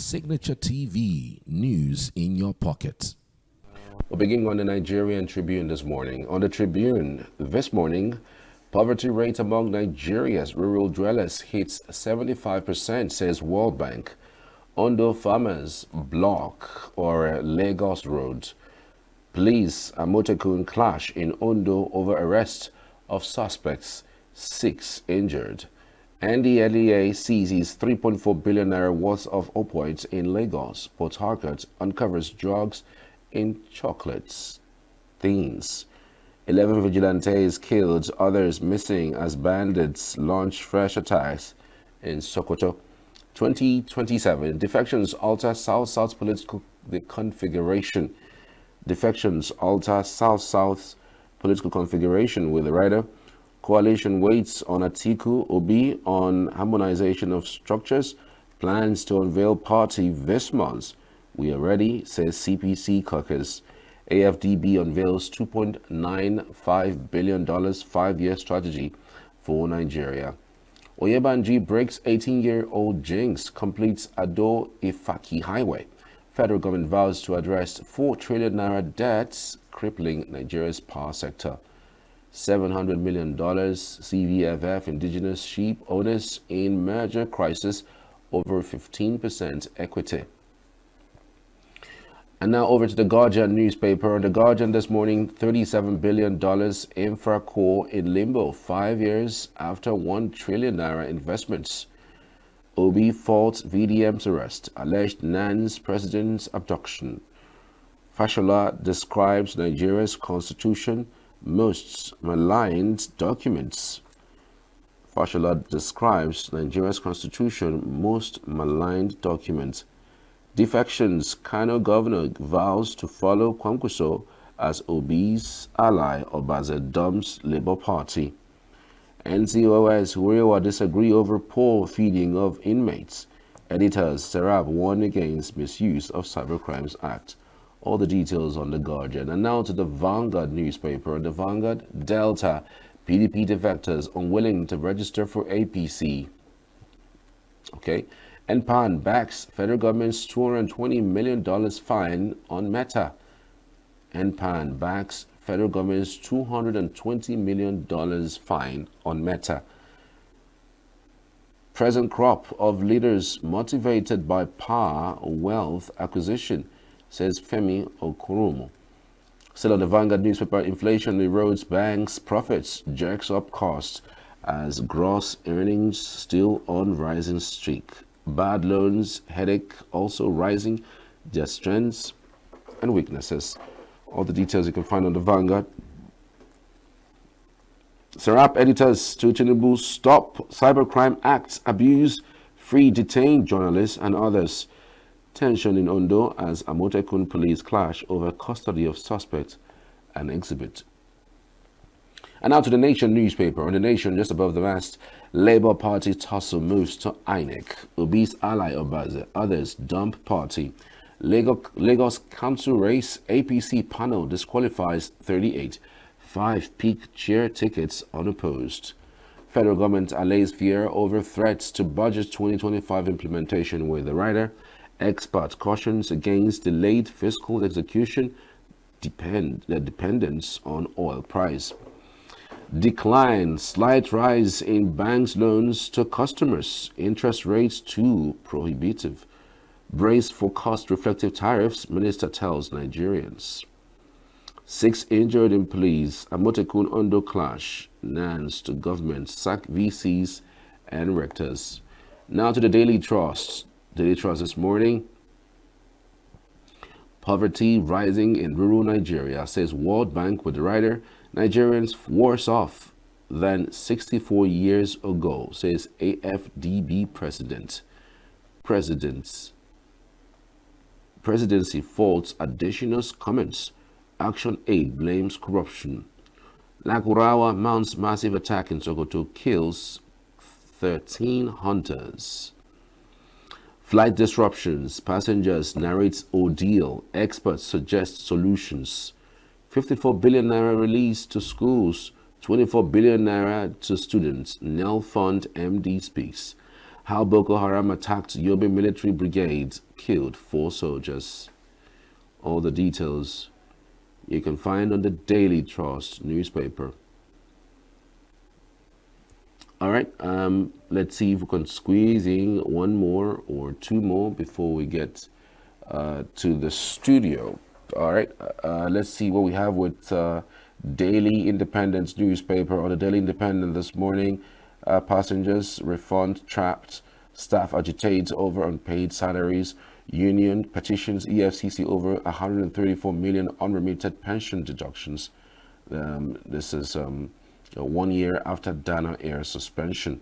Signature TV, news in your pocket. We're beginning on the Nigerian Tribune this morning. On the Tribune this morning, poverty rate among Nigeria's rural dwellers hits 75%, says World Bank. Ondo farmers block or Lagos road. Police Amotekun clash in Ondo over arrest of suspects, 6 injured. NDLEA seizes 3.4 billion naira worth of opioids in Lagos. Port Harcourt uncovers drugs in chocolates. Things. 11 vigilantes killed, others missing as bandits launch fresh attacks in Sokoto. 2027, defections alter South-South political configuration. Defections alter South-South political configuration with the writer. Coalition waits on Atiku Obi on harmonization of structures. Plans to unveil party this month. We are ready, says CPC caucus. AFDB unveils $2.95 billion 5-year strategy for Nigeria. Oyebanji breaks 18-year-old jinx, completes Ado Ifaki Highway. Federal government vows to address 4 trillion naira debts crippling Nigeria's power sector. $700 million CVFF indigenous sheep owners in merger crisis over 15% equity. And now over to the Guardian newspaper. On the Guardian this morning, $37 billion Infracore in limbo 5 years after 1 trillion naira investments. Obi faults VDM's arrest, alleged NAN's president's abduction. Fashola describes Nigeria's constitution most maligned documents. Fashola describes Nigeria's constitution most maligned documents. Defections, Kano governor vows to follow Kwankwaso as Obi's ally. Obaze dumps Labour Party. NCOS Wuriwa disagree over poor feeding of inmates. Editors Serap warn against misuse of Cybercrimes Act. All the details on the Guardian. And now to the Vanguard newspaper. The Vanguard, Delta, PDP defectors unwilling to register for APC. Okay. NPAN backs federal government's $220 million fine on Meta. NPAN backs federal government's $220 million fine on Meta. Present crop of leaders motivated by power, wealth acquisition, says Femi Okurumo. Still on the Vanguard newspaper, inflation erodes banks' profits, jerks up costs as gross earnings still on rising streak. Bad loans, headache also rising, their strengths and weaknesses. All the details you can find on the Vanguard. Serap editors to Tinubu, stop Cybercrime Act abuse, free detained journalists and others. Tension in Ondo as Amotekun police clash over custody of suspect and exhibit. And now to the Nation newspaper. On the Nation, just above the mast, Labour Party tussle moves to INEC. Obi's ally Obaze, others dump party. Lagos Council race, APC panel disqualifies 38. 5 peak chair tickets unopposed. Federal government allays fear over threats to budget 2025 implementation with the writer. Expert cautions against delayed fiscal execution, dependence on oil price. Decline, slight rise in banks' loans to customers, interest rates too prohibitive. Brace for cost-reflective tariffs, minister tells Nigerians. 6 injured in police, Amotekun Ondo clash, NANS to government, sack VCs and rectors. Now to the Daily Trust. Daily Trust this morning. Poverty rising in rural Nigeria, says World Bank with the writer. Nigerians worse off than 64 years ago, says AFDB president. Presidency faults additional comments. Action Aid blames corruption. Lakurawa mounts massive attack in Sokoto, kills 13 hunters. Flight disruptions, passengers narrates ordeal, experts suggest solutions. 54 billion naira released to schools, 24 billion naira to students. Nel Fund MD speaks. How Boko Haram attacked Yobe military brigade, killed 4 soldiers. All the details you can find on the Daily Trust newspaper. All right, let's see if we can squeeze in one more or two more before we get to the studio. All right, let's see what we have with Daily Independence newspaper. On the Daily Independent this morning, passengers refund trapped, staff agitates over unpaid salaries, union petitions EFCC over 134 million unremitted pension deductions. This is 1 year after Dana Air suspension.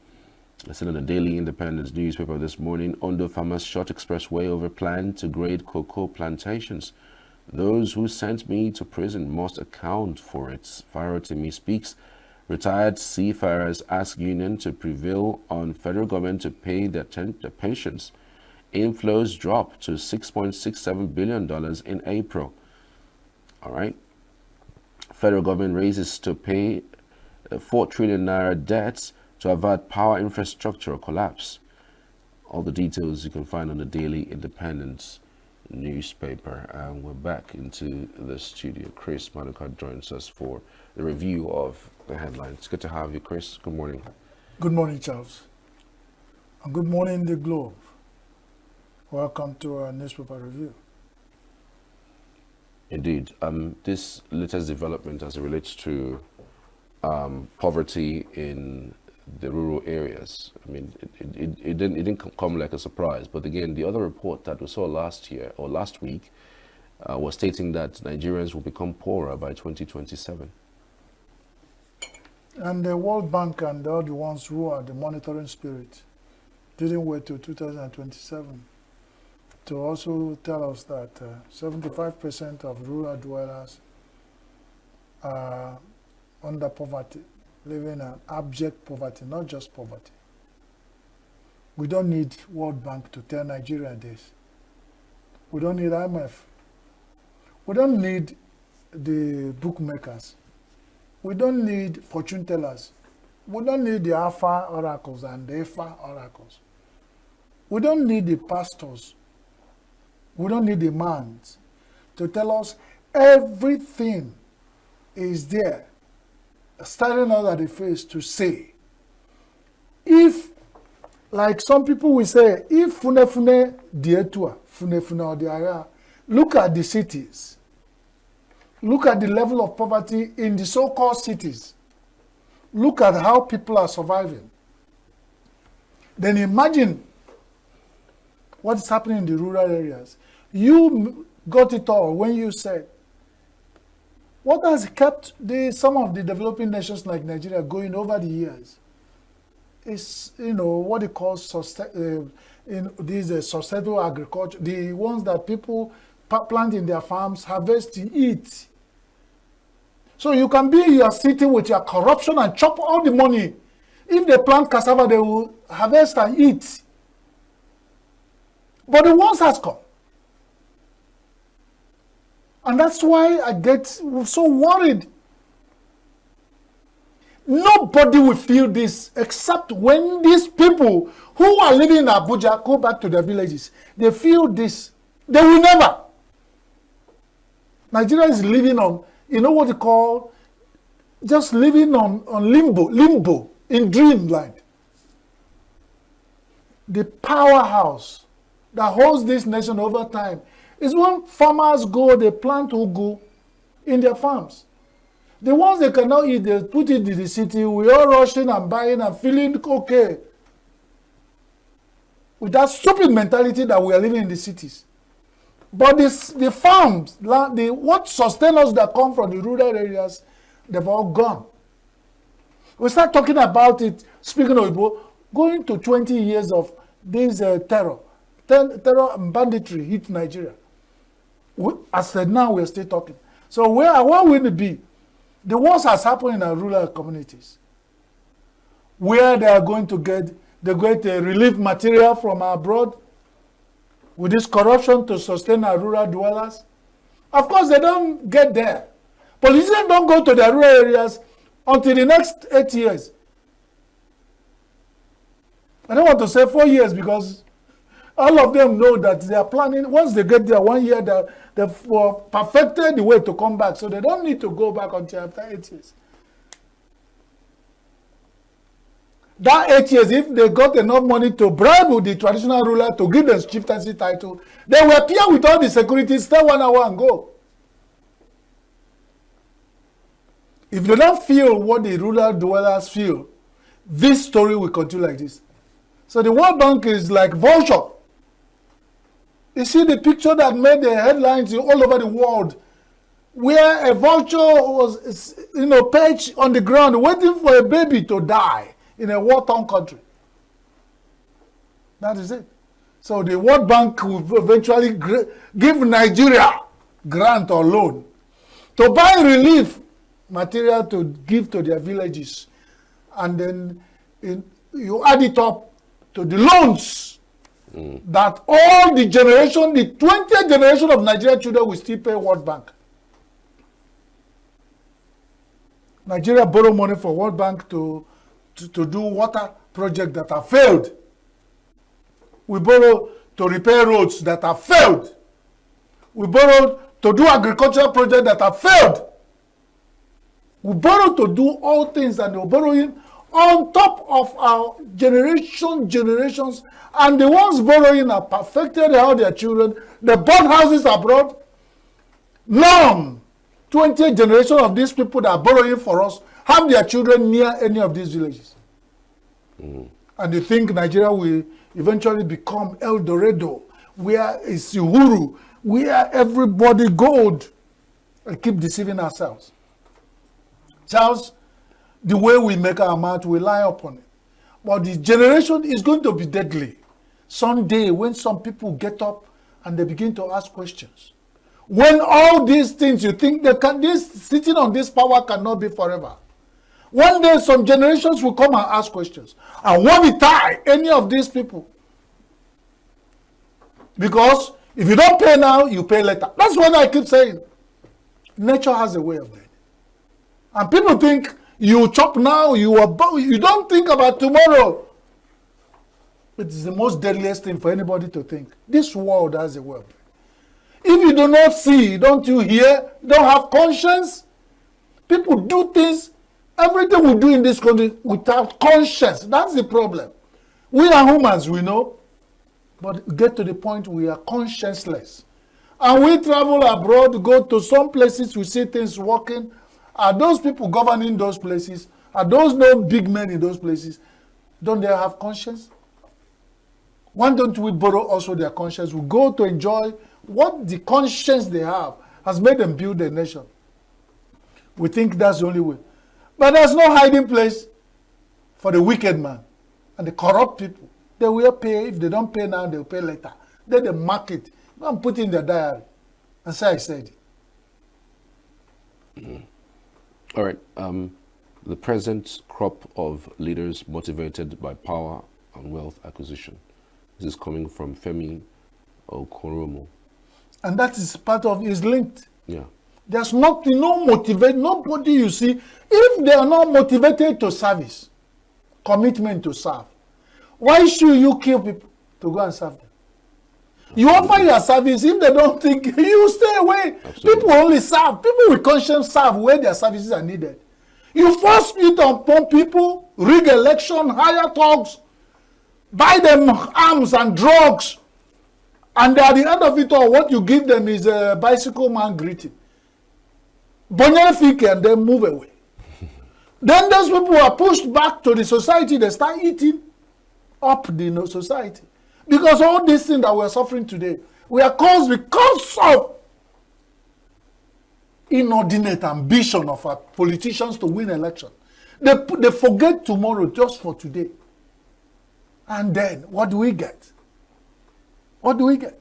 Still in the Daily Independence newspaper this morning, Ondo farmers shut expressway over plan to grade cocoa plantations. Those who sent me to prison must account for it. Farotimi speaks. Retired seafarers ask union to prevail on federal government to pay their pensions. Inflows drop to $6.67 billion in April. All right. Federal government raises to pay 4 trillion naira debts to avert power infrastructure collapse. All the details you can find on the Daily Independence newspaper. And we're back into the studio. Chris Manuka joins us for the review of the headlines. Good to have you, Chris. Good morning. Good morning, Charles. And good morning, The Globe. Welcome to our newspaper review. Indeed. This latest development as it relates to poverty in the rural areas. I mean, it didn't come like a surprise. But again, the other report that we saw last week was stating that Nigerians will become poorer by 2027. And the World Bank and all the ones who are the monitoring spirit didn't wait till 2027 to also tell us that 75% of rural dwellers are under poverty, living in abject poverty, not just poverty. We don't need World Bank to tell Nigeria this. We don't need IMF. We don't need the bookmakers. We don't need fortune tellers. We don't need the Alpha oracles and the Ifa oracles. We don't need the pastors. We don't need the imams to tell us everything is there, starting out at the face to say, if, like some people will say, if funefune dietua, funefune odiara, look at the cities. Look at the level of poverty in the so-called cities. Look at how people are surviving. Then imagine what is happening in the rural areas. You got it all when you said, what has kept some of the developing nations like Nigeria going over the years is, what they call sustainable agriculture, the ones that people plant in their farms, harvest, eat. So you can be in your city with your corruption and chop all the money. If they plant cassava, they will harvest and eat. But the ones has come. And that's why I get so worried. Nobody will feel this except when these people who are living in Abuja go back to their villages. They feel this. They will never. Nigeria is living on, what they call, just living on limbo, in dreamland. The powerhouse that holds this nation over time is when farmers go, they plant ugu in their farms. The ones they cannot eat, they put it in the city. We all rushing and buying and feeling okay. With that stupid mentality that we are living in the cities. But the farms, what sustain us that come from the rural areas, they've all gone. We start talking about it, speaking of Igbo, going to 20 years of this terror and banditry hit Nigeria. As said, now we're still talking. So where will it be? The worst has happened in our rural communities, where they are going to get relief material from abroad, with this corruption to sustain our rural dwellers. Of course, they don't get there. Politicians don't go to the rural areas until the next 8 years. I don't want to say 4 years because all of them know that they are planning, once they get there 1 year, they've perfected the way to come back. So they don't need to go back until after 8 years. That 8 years, if they got enough money to bribe with the traditional ruler to give them chieftaincy title, they will appear with all the security, stay 1 hour and go. If they don't feel what the rural dwellers feel, this story will continue like this. So the World Bank is like vulture. You see the picture that made the headlines all over the world, where a vulture was, perched on the ground waiting for a baby to die in a war-torn country. That is it. So the World Bank will eventually give Nigeria grant or loan to buy relief material to give to their villages. And then you add it up to the loans that all the generation, the 20th generation of Nigerian children will still pay World Bank. Nigeria borrow money for World Bank to do water projects that have failed. We borrow to repair roads that have failed. We borrow to do agricultural projects that have failed. We borrow to do all things, and we're borrowing on top of our generations, and the ones borrowing are perfected how their children, they bought houses abroad. None, 20th generation of these people that are borrowing for us have their children near any of these villages. And they think Nigeria will eventually become El Dorado, where it's Uhuru, where everybody gold, and keep deceiving ourselves. Charles, the way we make our mouth, we lie upon it. But the generation is going to be deadly. Someday, when some people get up and they begin to ask questions, when all these things you think this sitting on this power cannot be forever. One day, some generations will come and ask questions. And when we tie any of these people, because if you don't pay now, you pay later. That's what I keep saying. Nature has a way of doing it. And people think you chop now, you don't think about tomorrow. It is the most deadliest thing for anybody to think. This world has a way of doing it. If you do not see, don't you hear, don't have conscience, people do things, everything we do in this country without conscience. That's the problem. We are humans, we know, but get to the point we are conscienceless. And we travel abroad, go to some places, we see things working. Are those people governing those places? Are those no big men in those places? Don't they have conscience? Why don't we borrow also their conscience? We go to enjoy what the conscience they have has made them build a nation. We think that's the only way. But there's no hiding place for the wicked man and the corrupt people. They will pay. If they don't pay now, they'll pay later. Then they mark it. Go and put in their diary and say I said it. All right. The present crop of leaders motivated by power and wealth acquisition. This is coming from Femi Okoromo. And that is part of is linked. Yeah. There's nothing, no motivate, nobody you see, if they are not motivated to service, commitment to serve, why should you kill people to go and serve them? You offer your service, if they don't think, you stay away. Absolutely. People only serve. People with conscience serve where their services are needed. You force it upon people, rig election, hire thugs, buy them arms and drugs, and at the end of it all, what you give them is a bicycle man greeting. Bonifike, and then move away. Then those people are pushed back to the society, they start eating up the society. Because all these things that we are suffering today, we are caused because of inordinate ambition of our politicians to win election. They forget tomorrow just for today. And then, what do we get? What do we get?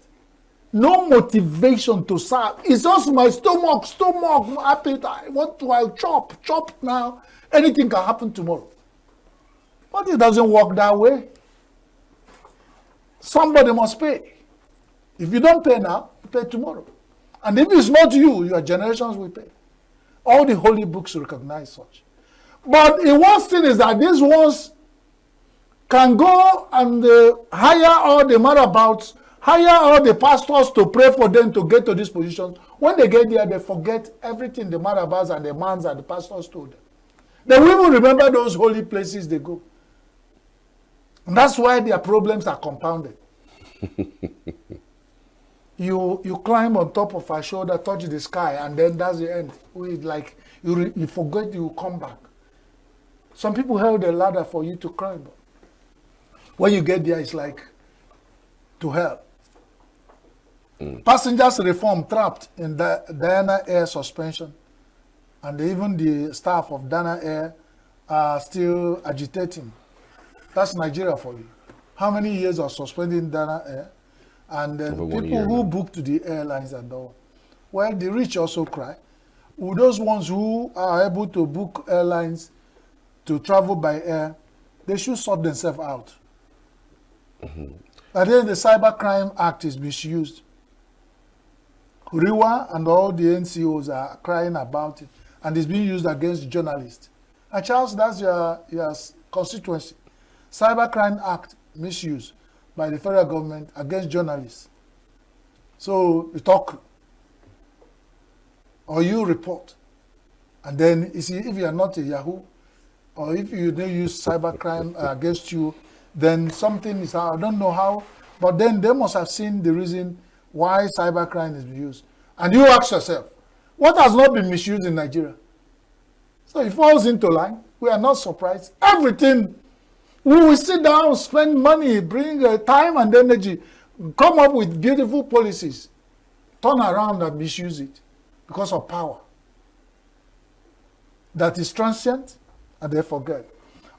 No motivation to serve. It's just my stomach, appetite. What do I chop? Chop now. Anything can happen tomorrow. But it doesn't work that way. Somebody must pay. If you don't pay now, you pay tomorrow. And if it's not you, your generations will pay. All the holy books recognize such. But the worst thing is that these ones can go and hire all the marabouts, hire all the pastors to pray for them to get to this position. When they get there, they forget everything the marabouts and the imams and the pastors told them. They will even remember those holy places they go. And that's why their problems are compounded. You climb on top of a shoulder, touch the sky, and then that's the end. You forget you come back. Some people held a ladder for you to climb. When you get there, it's like to hell. Passengers reform trapped in the Diana Air suspension. And even the staff of Dana Air are still agitating. That's Nigeria for you. How many years of suspending Dana Air? And people who booked the airlines and all. Well, the rich also cry. With those ones who are able to book airlines to travel by air, they should sort themselves out. I think the Cybercrime Act is misused. Riwa and all the NCOs are crying about it, and it's being used against journalists. And Charles, that's your constituency. Cybercrime Act misuse by the federal government against journalists. So you talk or you report, and then you see if you are not a Yahoo, or if you don't use cybercrime against you, then something is, I don't know how, but then they must have seen the reason why cybercrime is used. And you ask yourself, what has not been misused in Nigeria? So it falls into line. We are not surprised. Everything, we will sit down, spend money, bring time and energy, come up with beautiful policies, turn around and misuse it because of power. That is transient, and they forget.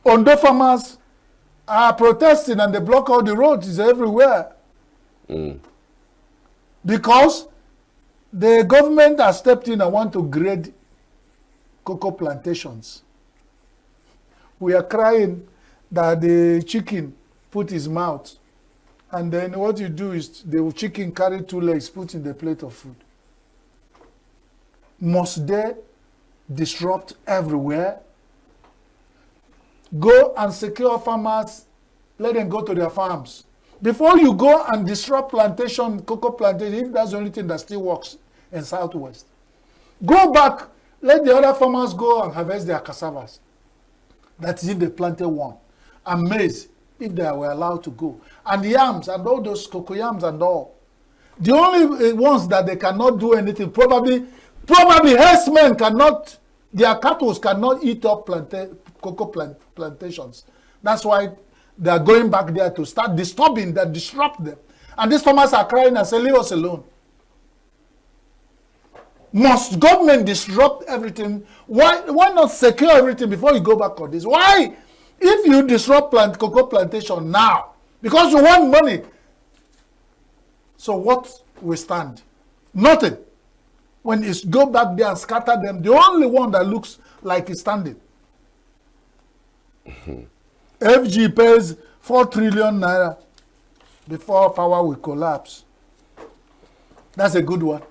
Ondo farmers are protesting and they block all the roads everywhere. Because the government has stepped in and want to grade cocoa plantations. We are crying that the chicken put his mouth, and then what you do is the chicken carry 2 legs put in the plate of food. Must they disrupt everywhere? Go and secure farmers, let them go to their farms. Before you go and disrupt plantation, cocoa plantation, if that's the only thing that still works in Southwest, go back, let the other farmers go and harvest their cassavas. That's if they planted one. And maize, if they were allowed to go. And yams and all those cocoyams and all. The only ones that they cannot do anything, probably herdsmen cannot, their cattle cannot eat up cocoa plantations. That's why they are going back there to start disturbing them, disrupt them. And these farmers are crying and saying, leave us alone. Must government disrupt everything? Why not secure everything before you go back on this? Why? If you disrupt cocoa plantation now, because you want money, so what will stand? Nothing. When you go back there and scatter them, the only one that looks like is standing. FG pays 4 trillion naira before power will collapse. That's a good one.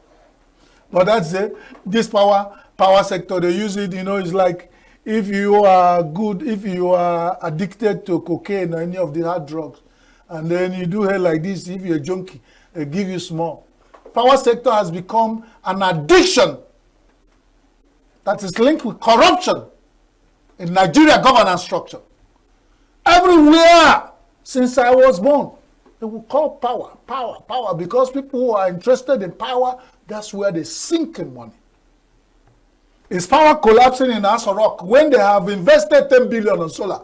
But that's it. This power sector, they use it, it's like if you are if you are addicted to cocaine or any of the hard drugs, and then you do hair like this, if you're a junkie, they give you small. Power sector has become an addiction that is linked with corruption in Nigeria governance structure. Everywhere since I was born, they will call power, because people who are interested in power, that's where they sink in money. Is power collapsing in Aso Rock when they have invested 10 billion on solar?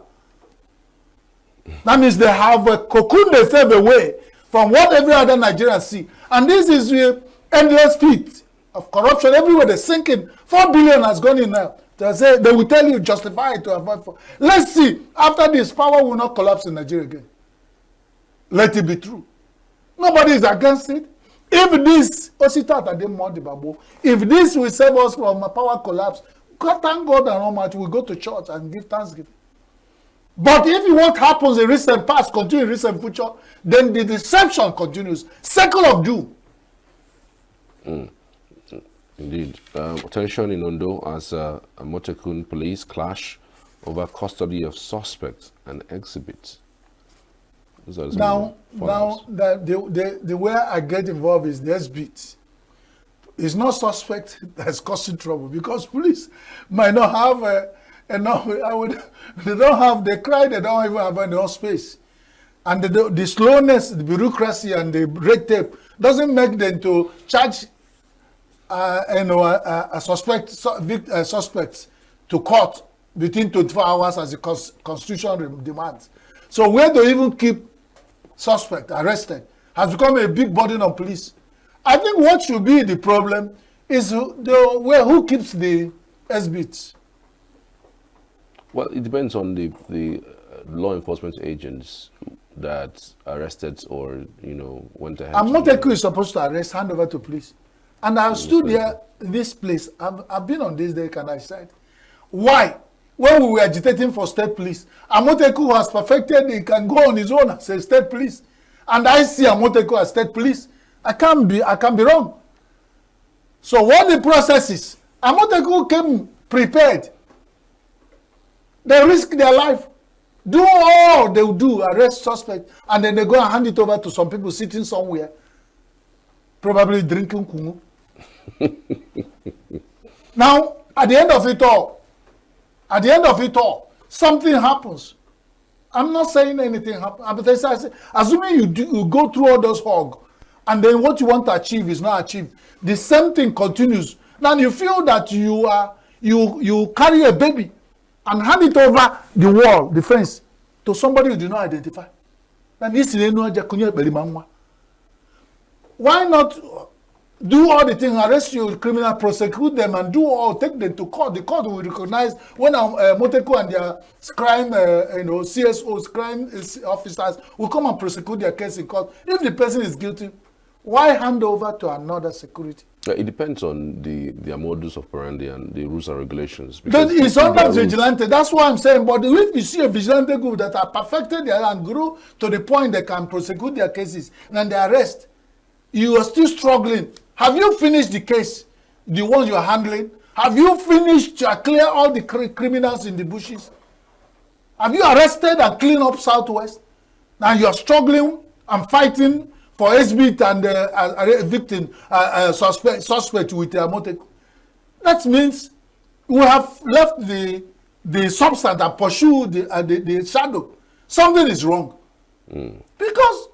That means they have cocooned themselves away from what every other Nigerian see. And this is the endless pit of corruption everywhere. They're sinking. 4 billion has gone in now. They will tell you justify it to avoid. Let's see. After this, power will not collapse in Nigeria again. Let it be true. Nobody is against it. If this, if this will save us from a power collapse, God, thank God and how much we go to church and give thanksgiving. But if what happens in recent past continue in recent future, then the deception continues. Cycle of doom. Indeed. Tension in Ondo as Motekun police clash over custody of suspects and exhibits. Now, the way I get involved is the SBT. It's not suspect that's causing trouble because police might not have enough. They don't have. They cry. They don't even have enough space, and the slowness, the bureaucracy, and the red tape doesn't make them to charge, a suspects to court between 24 hours as the Constitution demands. So where to even keep suspect arrested has become a big burden on police. I think what should be the problem is who keeps the SBT. Well, it depends on the law enforcement agents that arrested or went ahead. Amotekun is supposed to arrest, hand over to police, and I've stood there in this place. I've been on this deck and I said, why? When we were agitating for state police, Amotekun has perfected. He can go on his own as a state police, and I see Amotekun as state police. I can't be wrong. So what the process is, Amotekun came prepared. They risk their life, do all they do, arrest suspect, and then they go and hand it over to some people sitting somewhere, probably drinking kumu. Now, at the end of it all, something happens. I'm not saying anything happens. But assuming you go through all those hogs, and then what you want to achieve is not achieved, the same thing continues. Now you feel that you carry a baby and hand it over the wall, the fence, to somebody you do not identify. Why not do all the things, arrest you, criminal, prosecute them, and take them to court? The court will recognize when Amotekun and their crime, CSOs, crime officers will come and prosecute their case in court. If the person is guilty, why hand over to another security? It depends on their modus operandi and the rules and regulations. Then it's under vigilante. That's what I'm saying. But if you see a vigilante group that are perfected their and grew to the point they can prosecute their cases and they arrest, you are still struggling. Have you finished the case, the ones you are handling? Have you finished to clear all the criminals in the bushes? Have you arrested and cleaned up Southwest? Now you are struggling and fighting for SBT and a victim, suspect with Amotekun. That means we have left the substance and pursue the shadow. Something is wrong. Because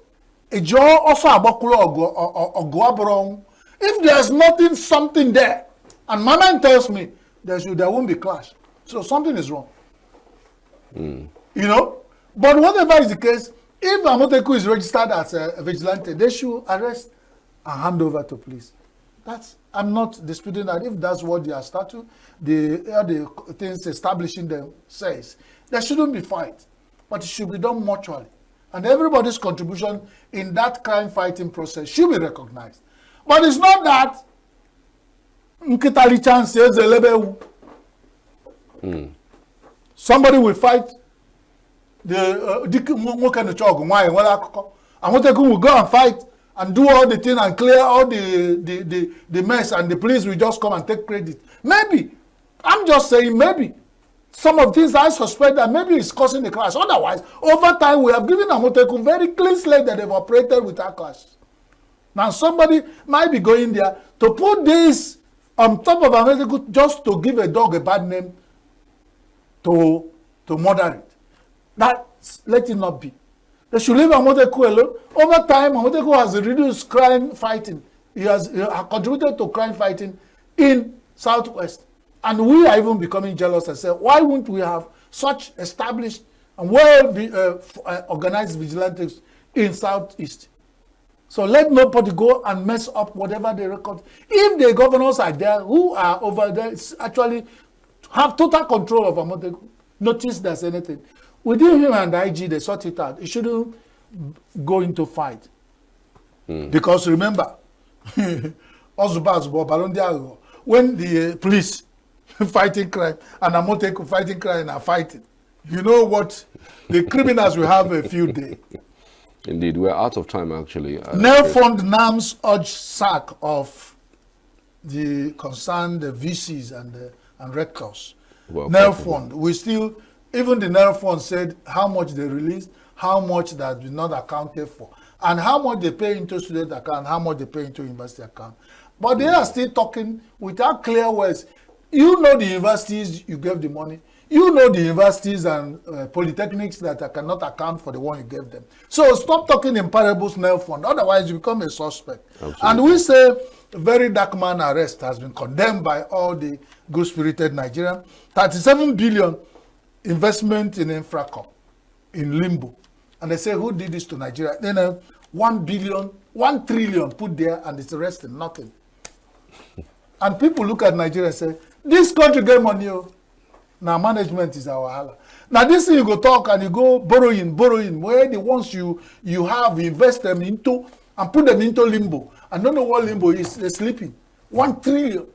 a jaw also or if there's nothing, something there, and my man tells me there won't be clash. So something is wrong. But whatever is the case, if Amotekun is registered as a vigilante, they should arrest and hand over to police. I'm not disputing that. If that's what their statute, the things establishing them says, there shouldn't be fight, but it should be done mutually. And everybody's contribution in that crime fighting process should be recognized. But it's not that Nkitali Chan says somebody will fight Amotekun will go and fight and do all the thing and clear all the mess, and the police will just come and take credit. Maybe. I'm just saying maybe. Some of things I suspect that maybe it's causing the clash. Otherwise, over time, we have given Amotekun very clean slate that they've operated without clash. Now, somebody might be going there to put this on top of Amotekun just to give a dog a bad name to murder it. Let it not be. They should leave Amotekun alone. Over time, Amotekun has reduced crime fighting. He has contributed to crime fighting in Southwest. And we are even becoming jealous and say, why wouldn't we have such established and organized vigilantes in Southeast? So let nobody go and mess up whatever they record. If the governors are there, who are over there, actually have total control of Amotekun, notice there's anything. Within him and IG, they sort it out. It shouldn't go into fight. Because remember, when the police fighting crime and Amotekun fighting crime are fighting, you know what? The criminals will have a field day. Indeed, we're out of time actually. Nelfund NAMS urged sack of the concerned VCs and rectors. Well, Nelfund, we still, even the Nelfund said how much they released, how much that is not accounted for, and how much they pay into student account, how much they pay into university account. But they are still talking without clear words. You know the universities you gave the money. You know the universities and polytechnics that cannot account for the one you gave them. So stop talking in parables, Nel Fund. Otherwise, you become a suspect. Absolutely. And we say very dark man arrest has been condemned by all the good-spirited Nigerians. 37 billion investment in Infracom, in limbo. And they say, who did this to Nigeria? Then 1 trillion put there and it's resting, nothing. And people look at Nigeria and say, this country get money. Now management is our hala. Now this thing you go talk and you go borrowing, where the ones you have, invest them into and put them into limbo. I don't know what limbo is, they're sleeping. 1 trillion.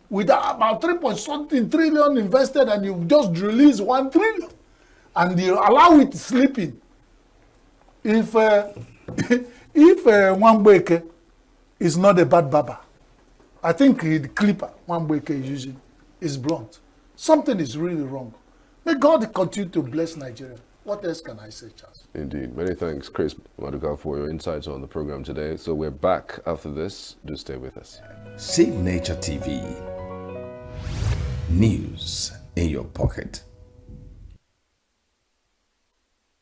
With about 3.something trillion invested and you just release 1 trillion. And you allow it sleeping. If Nwambeke is not a bad barber, I think the clipper Nwambeke is using is blunt. Something is really wrong. May God continue to bless Nigeria. What else can I say, Charles? Indeed. Many thanks, Chris Maduka, for your insights on the program today. So we're back after this. Do stay with us. Save Nature TV. News in your pocket.